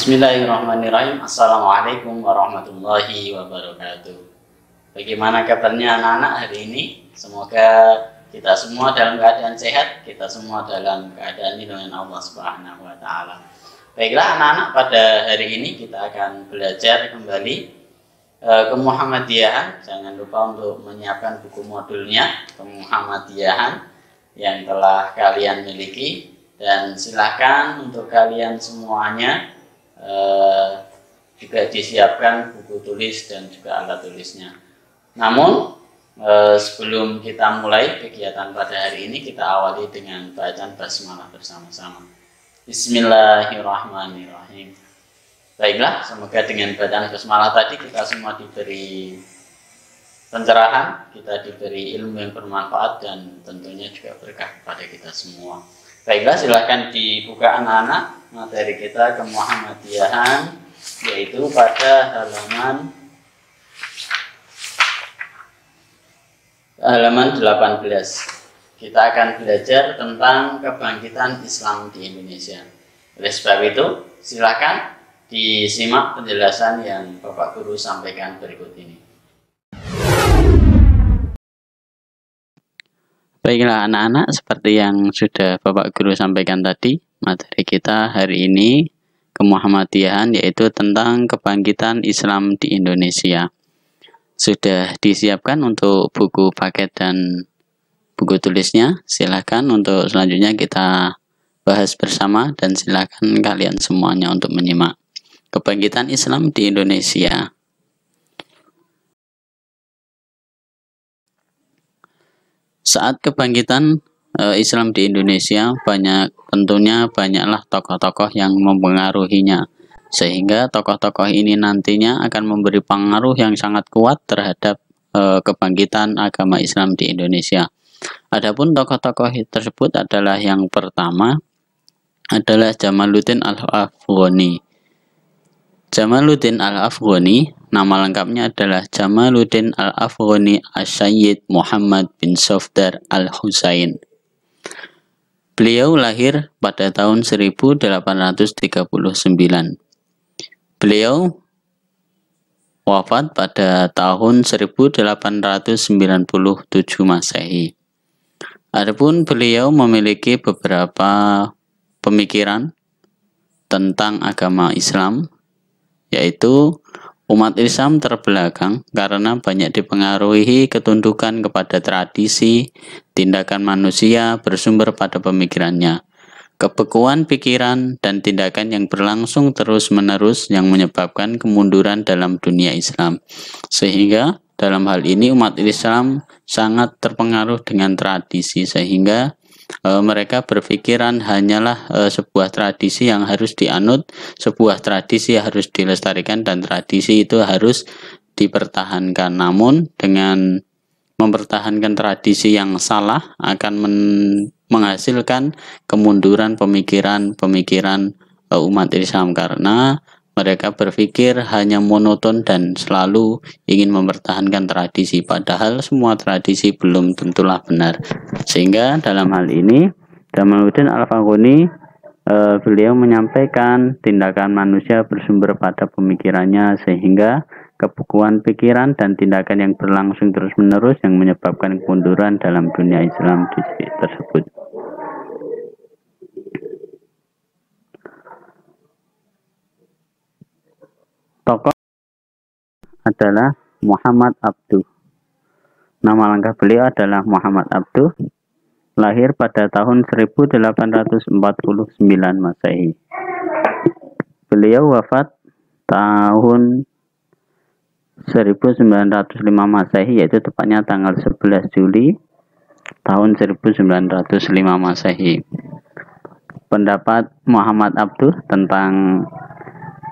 Bismillahirrahmanirrahim. Assalamualaikum warahmatullahi wabarakatuh. Bagaimana kabarnya anak-anak hari ini? Semoga kita semua dalam keadaan sehat, kita semua dalam keadaan lindungan Allah Subhanahu wa taala. Baiklah anak-anak, pada hari ini kita akan belajar kembali kemuhammadiyahan. Jangan lupa untuk menyiapkan buku modulnya kemuhammadiyahan yang telah kalian miliki, dan silakan untuk kalian semuanya juga disiapkan buku tulis dan juga alat tulisnya. Namun sebelum kita mulai kegiatan pada hari ini, kita awali dengan bacaan basmalah bersama-sama. Bismillahirrahmanirrahim. Baiklah, semoga dengan bacaan basmalah tadi kita semua diberi pencerahan, kita diberi ilmu yang bermanfaat, dan tentunya juga berkah kepada kita semua. Baiklah, silahkan dibuka anak-anak materi kita kemuhammadiyahan, yaitu pada halaman 18. Kita akan belajar tentang kebangkitan Islam di Indonesia. Oleh sebab itu, silahkan disimak penjelasan yang Bapak Guru sampaikan berikut ini. Baiklah anak-anak, seperti yang sudah Bapak Guru sampaikan tadi, materi kita hari ini kemuhammadiyahan, yaitu tentang kebangkitan Islam di Indonesia. Sudah disiapkan untuk buku paket dan buku tulisnya. Silakan untuk selanjutnya kita bahas bersama, dan silakan kalian semuanya untuk menyimak kebangkitan Islam di Indonesia. Saat kebangkitan Islam di Indonesia, tentunya banyaklah tokoh-tokoh yang mempengaruhinya, sehingga tokoh-tokoh ini nantinya akan memberi pengaruh yang sangat kuat terhadap kebangkitan agama Islam di Indonesia. Adapun tokoh-tokoh tersebut adalah, yang pertama adalah Jamaluddin Al-Afghani. Jamaluddin Al-Afghani, nama lengkapnya adalah Jamaluddin Al-Afghani As-Sayyid Muhammad bin Sofdar Al-Husain. Beliau lahir pada tahun 1839. Beliau wafat pada tahun 1897 Masehi. Adapun beliau memiliki beberapa pemikiran tentang agama Islam, yaitu umat Islam terbelakang karena banyak dipengaruhi ketundukan kepada tradisi, tindakan manusia bersumber pada pemikirannya, kebekuan pikiran dan tindakan yang berlangsung terus-menerus yang menyebabkan kemunduran dalam dunia Islam. Sehingga dalam hal ini umat Islam sangat terpengaruh dengan tradisi, sehingga mereka berpikiran hanyalah sebuah tradisi yang harus dianut, sebuah tradisi yang harus dilestarikan, dan tradisi itu harus dipertahankan. Namun dengan mempertahankan tradisi yang salah akan menghasilkan kemunduran pemikiran umat Islam, karena mereka berpikir hanya monoton dan selalu ingin mempertahankan tradisi, padahal semua tradisi belum tentulah benar. Sehingga dalam hal ini Jamaluddin Al-Afghani beliau menyampaikan tindakan manusia bersumber pada pemikirannya, sehingga kebekuan pikiran dan tindakan yang berlangsung terus-menerus yang menyebabkan kemunduran dalam dunia Islam tersebut. Tokoh adalah Muhammad Abduh. Nama lengkap beliau adalah Muhammad Abduh. Lahir pada tahun 1849 Masehi. Beliau wafat tahun 1905 Masehi, yaitu tepatnya tanggal 11 Juli tahun 1905 Masehi. Pendapat Muhammad Abduh tentang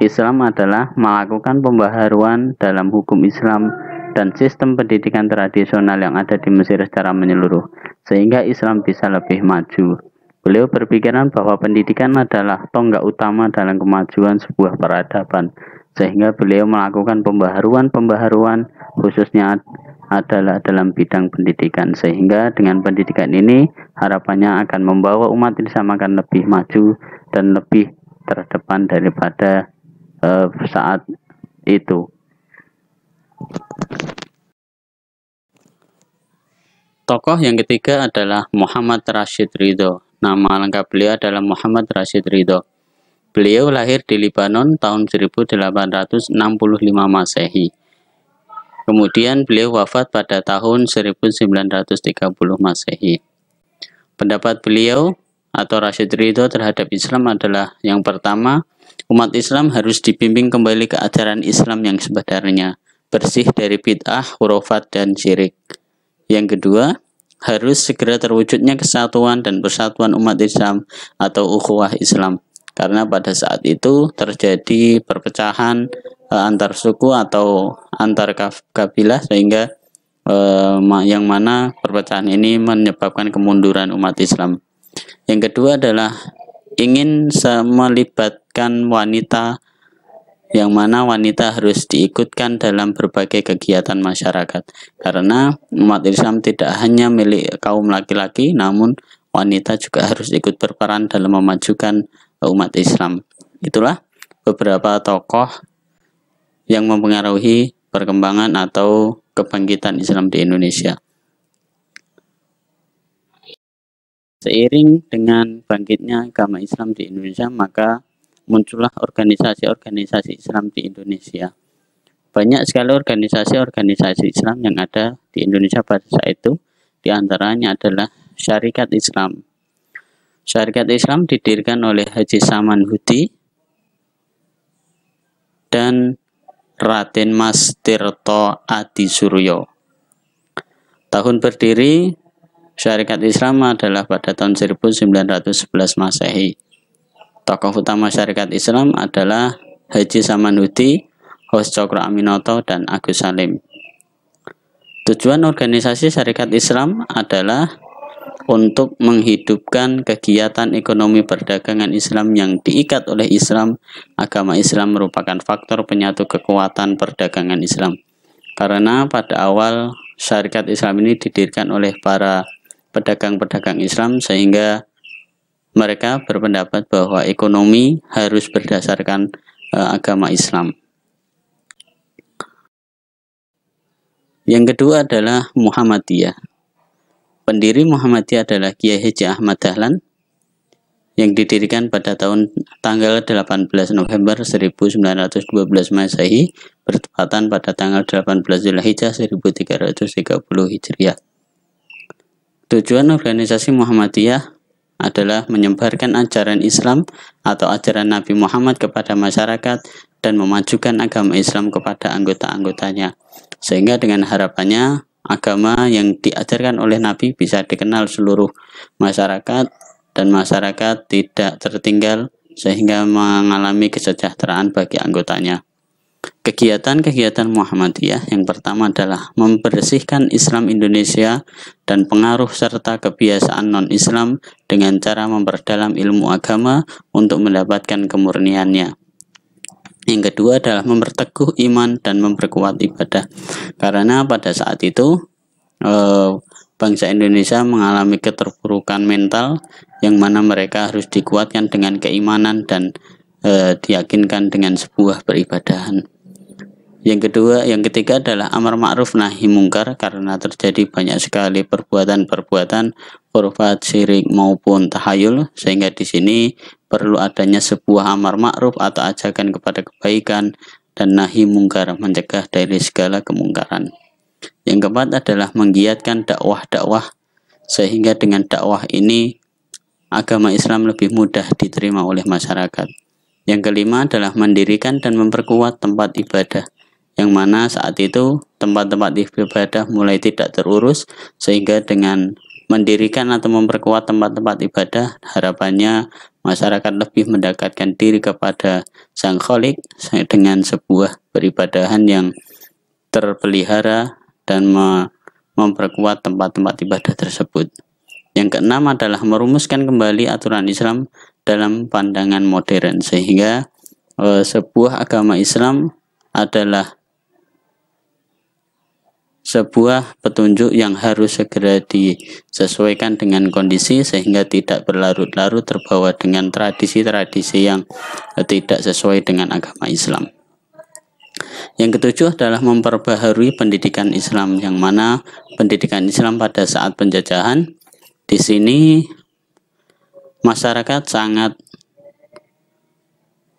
Islam adalah melakukan pembaharuan dalam hukum Islam dan sistem pendidikan tradisional yang ada di Mesir secara menyeluruh, sehingga Islam bisa lebih maju. Beliau berpikiran bahwa pendidikan adalah tonggak utama dalam kemajuan sebuah peradaban, sehingga beliau melakukan pembaharuan khususnya adalah dalam bidang pendidikan, sehingga dengan pendidikan ini harapannya akan membawa umat Islam akan lebih maju dan lebih terdepan daripada saat itu. Tokoh yang ketiga adalah Muhammad Rashid Ridho. Nama lengkap beliau adalah Muhammad Rashid Ridho. Beliau lahir di Lebanon tahun 1865 Masehi. Kemudian beliau wafat pada tahun 1930 Masehi. Pendapat beliau atau Rashid Ridho terhadap Islam adalah yang pertama, umat Islam harus dibimbing kembali ke ajaran Islam yang sebenarnya, bersih dari bid'ah, khurafat, dan syirik. Yang kedua, harus segera terwujudnya kesatuan dan persatuan umat Islam atau ukhuwah Islam. Karena pada saat itu terjadi perpecahan antar suku atau antar kabilah sehingga yang mana perpecahan ini menyebabkan kemunduran umat Islam. Yang kedua adalah ingin melibatkan wanita, yang mana wanita harus diikutkan dalam berbagai kegiatan masyarakat. Karena umat Islam tidak hanya milik kaum laki-laki, namun wanita juga harus ikut berperan dalam memajukan umat Islam. Itulah beberapa tokoh yang mempengaruhi perkembangan atau kebangkitan Islam di Indonesia. Seiring dengan bangkitnya agama Islam di Indonesia, maka muncullah organisasi-organisasi Islam di Indonesia. Banyak sekali organisasi-organisasi Islam yang ada di Indonesia pada saat itu. Di antaranya adalah Syarikat Islam. Syarikat Islam didirikan oleh Haji Saman Hudi dan Raden Mas Tirto Adi Suryo. Tahun berdiri Syarikat Islam adalah pada tahun 1911 Masehi. Tokoh utama Syarikat Islam adalah Haji Saman Hudi, Hos Cokro Aminoto, dan Agus Salim. Tujuan organisasi Syarikat Islam adalah untuk menghidupkan kegiatan ekonomi perdagangan Islam yang diikat oleh Islam. Agama Islam merupakan faktor penyatu kekuatan perdagangan Islam. Karena pada awal Syarikat Islam ini didirikan oleh para pedagang-pedagang Islam, sehingga mereka berpendapat bahwa ekonomi harus berdasarkan agama Islam. Yang kedua adalah Muhammadiyah. Pendiri Muhammadiyah adalah Kiai Haji Ahmad Dahlan yang didirikan pada tanggal 18 November 1912 Masehi bertepatan pada tanggal 18 Zulhijjah 1330 Hijriah. Tujuan organisasi Muhammadiyah adalah menyebarkan ajaran Islam atau ajaran Nabi Muhammad kepada masyarakat dan memajukan agama Islam kepada anggota-anggotanya, sehingga dengan harapannya agama yang diajarkan oleh Nabi bisa dikenal seluruh masyarakat dan masyarakat tidak tertinggal sehingga mengalami kesejahteraan bagi anggotanya. Kegiatan-kegiatan Muhammadiyah yang pertama adalah membersihkan Islam Indonesia dan pengaruh serta kebiasaan non-Islam dengan cara memperdalam ilmu agama untuk mendapatkan kemurniannya. Yang kedua adalah memperteguh iman dan memperkuat ibadah. Karena pada saat itu bangsa Indonesia mengalami keterpurukan mental yang mana mereka harus dikuatkan dengan keimanan dan diyakinkan dengan sebuah peribadahan. Yang ketiga adalah amar ma'ruf nahi mungkar, karena terjadi banyak sekali perbuatan-perbuatan khurafat, syirik maupun tahayul, sehingga di sini perlu adanya sebuah amar ma'ruf atau ajakan kepada kebaikan dan nahi mungkar, mencegah dari segala kemungkaran. Yang keempat adalah menggiatkan dakwah-dakwah, sehingga dengan dakwah ini agama Islam lebih mudah diterima oleh masyarakat. Yang kelima adalah mendirikan dan memperkuat tempat ibadah, yang mana saat itu tempat-tempat ibadah mulai tidak terurus, sehingga dengan mendirikan atau memperkuat tempat-tempat ibadah, harapannya masyarakat lebih mendekatkan diri kepada Sang Khalik dengan sebuah peribadahan yang terpelihara dan memperkuat tempat-tempat ibadah tersebut. Yang keenam adalah merumuskan kembali aturan Islam dalam pandangan modern, sehingga sebuah agama Islam adalah sebuah petunjuk yang harus segera disesuaikan dengan kondisi sehingga tidak berlarut-larut terbawa dengan tradisi-tradisi yang tidak sesuai dengan agama Islam. Yang ketujuh adalah memperbaharui pendidikan Islam, yang mana pendidikan Islam pada saat penjajahan di sini masyarakat sangat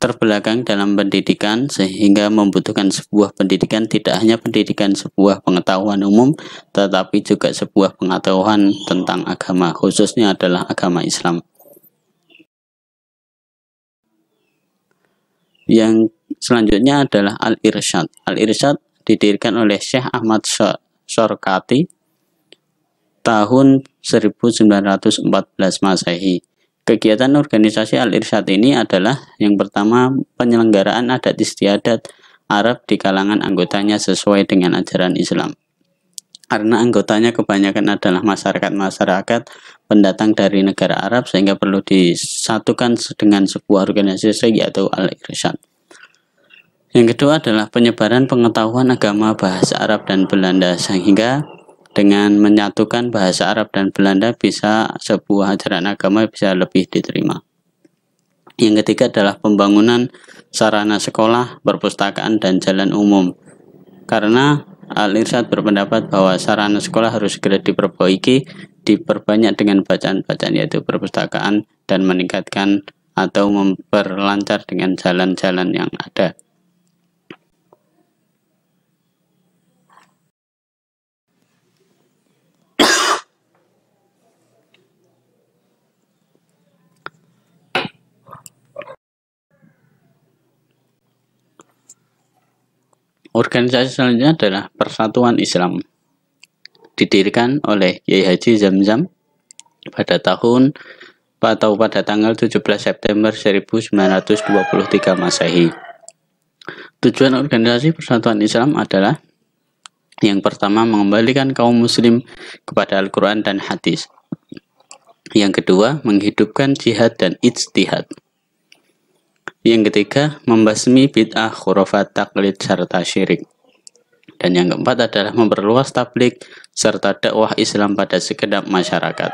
terbelakang dalam pendidikan sehingga membutuhkan sebuah pendidikan, tidak hanya pendidikan sebuah pengetahuan umum tetapi juga sebuah pengetahuan tentang agama, khususnya adalah agama Islam. Yang selanjutnya adalah Al-Irsyad. Al-Irsyad didirikan oleh Syekh Ahmad Syarqati tahun 1914 Masehi. Kegiatan organisasi Al-Irsyad ini adalah yang pertama, penyelenggaraan adat istiadat Arab di kalangan anggotanya sesuai dengan ajaran Islam. Karena anggotanya kebanyakan adalah masyarakat-masyarakat pendatang dari negara Arab sehingga perlu disatukan dengan sebuah organisasi yaitu Al-Irsyad. Yang kedua adalah penyebaran pengetahuan agama bahasa Arab dan Belanda sehingga dengan menyatukan bahasa Arab dan Belanda bisa sebuah ajaran agama bisa lebih diterima. Yang ketiga adalah pembangunan sarana sekolah, perpustakaan, dan jalan umum. Karena Al-Irsyad berpendapat bahwa sarana sekolah harus segera diperbanyak dengan bacaan-bacaan yaitu perpustakaan dan meningkatkan atau memperlancar dengan jalan-jalan yang ada. Organisasi selanjutnya adalah Persatuan Islam, didirikan oleh Kiai Haji Zamzam pada tanggal 17 September 1923 Masehi. Tujuan organisasi Persatuan Islam adalah yang pertama, mengembalikan kaum muslim kepada Al-Quran dan hadis. Yang kedua, menghidupkan jihad dan ijtihad. Yang ketiga, membasmi bid'ah, khurafat, taklid, serta syirik. Dan yang keempat adalah memperluas tabligh serta dakwah Islam pada segenap masyarakat.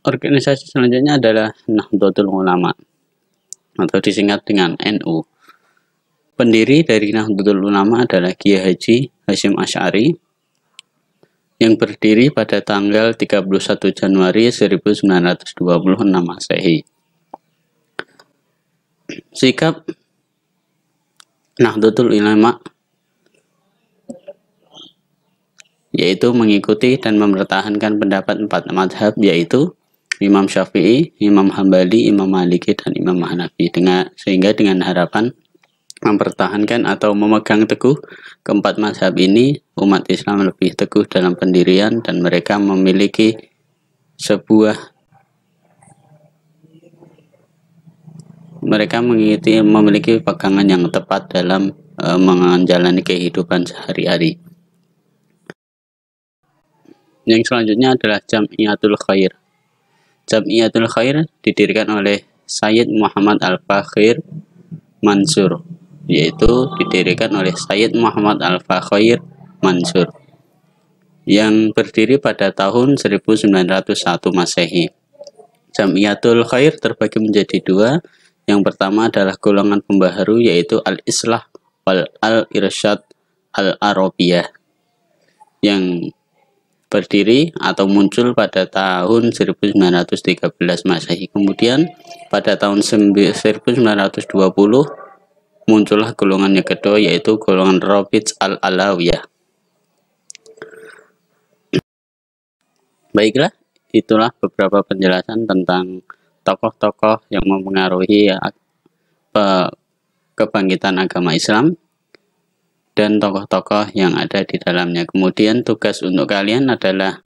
Organisasi selanjutnya adalah Nahdlatul Ulama atau disingkat dengan NU. Pendiri dari Nahdlatul Ulama adalah Kiai Haji Hasyim Asy'ari yang berdiri pada tanggal 31 Januari 1926 Masehi. Sikap Nahdlatul Ulama yaitu mengikuti dan mempertahankan pendapat 4 mazhab yaitu Imam Syafi'i, Imam Hambali, Imam Maliki, dan Imam Hanafi, sehingga dengan harapan mempertahankan atau memegang teguh keempat mazhab ini, umat Islam lebih teguh dalam pendirian dan mereka memiliki memiliki pegangan yang tepat dalam menjalani kehidupan sehari-hari. Yang selanjutnya adalah Jam'iyatul Khair. Jam'iyatul Khair didirikan oleh Sayyid Muhammad Al-Fakhir Mansur, yaitu didirikan oleh Sayyid Muhammad Al-Fakhir Mansur yang berdiri pada tahun 1901 Masehi. Jam'iyatul Khair terbagi menjadi 2. Yang pertama adalah golongan pembaharu yaitu Al-Islah wal Al-Irsyad Al-Arabiyah yang berdiri atau muncul pada tahun 1913 Masehi. Kemudian pada tahun 1920 muncullah golongan yang kedua yaitu golongan Rafidh Al-Alawiyah. Baiklah, itulah beberapa penjelasan tentang tokoh-tokoh yang mempengaruhi kebangkitan agama Islam dan tokoh-tokoh yang ada di dalamnya. Kemudian tugas untuk kalian adalah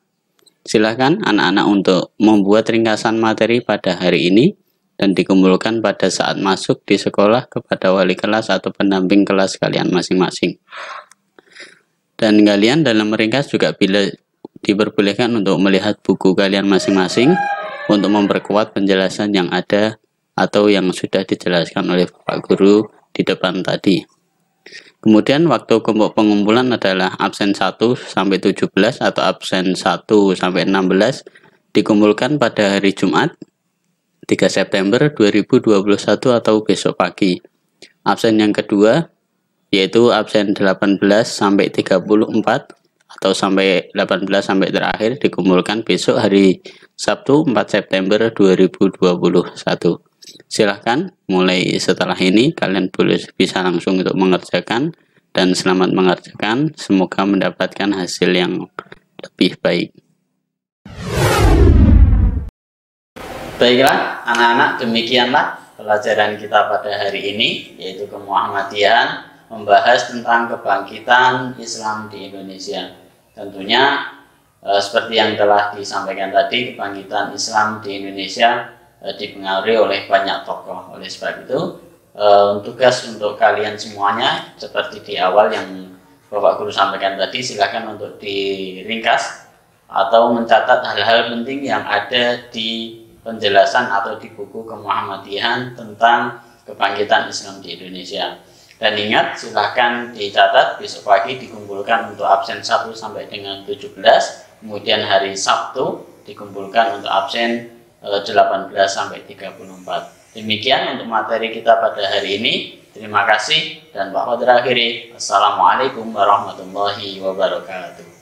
silakan anak-anak untuk membuat ringkasan materi pada hari ini dan dikumpulkan pada saat masuk di sekolah kepada wali kelas atau pendamping kelas kalian masing-masing. Dan kalian dalam meringkas juga bila diperbolehkan untuk melihat buku kalian masing-masing untuk memperkuat penjelasan yang ada atau yang sudah dijelaskan oleh Bapak Guru di depan tadi. Kemudian waktu kelompok pengumpulan adalah absen 1 sampai 17 atau absen 1 sampai 16 dikumpulkan pada hari Jumat 3 September 2021 atau besok pagi. Absen yang kedua yaitu absen 18 sampai 34 atau sampai 18 sampai terakhir dikumpulkan besok hari Sabtu 4 September 2021. Silahkan mulai setelah ini kalian bisa langsung untuk mengerjakan, dan selamat mengerjakan, semoga mendapatkan hasil yang lebih baik. Baiklah anak-anak, demikianlah pelajaran kita pada hari ini, yaitu kemuhammadiyaan, membahas tentang kebangkitan Islam di Indonesia. Tentunya seperti yang telah disampaikan tadi, kebangkitan Islam di Indonesia dipengaruhi oleh banyak tokoh. Oleh sebab itu tugas untuk kalian semuanya seperti di awal yang Bapak Guru sampaikan tadi, silakan untuk diringkas atau mencatat hal-hal penting yang ada di penjelasan atau di buku kemuhammadiyaan tentang kebangkitan Islam di Indonesia. Dan ingat, silahkan dicatat, besok pagi dikumpulkan untuk absen 1 sampai dengan 17, kemudian hari Sabtu dikumpulkan untuk absen 18 sampai 34. Demikian untuk materi kita pada hari ini. Terima kasih dan Pak Khotir akhiri. Assalamualaikum warahmatullahi wabarakatuh.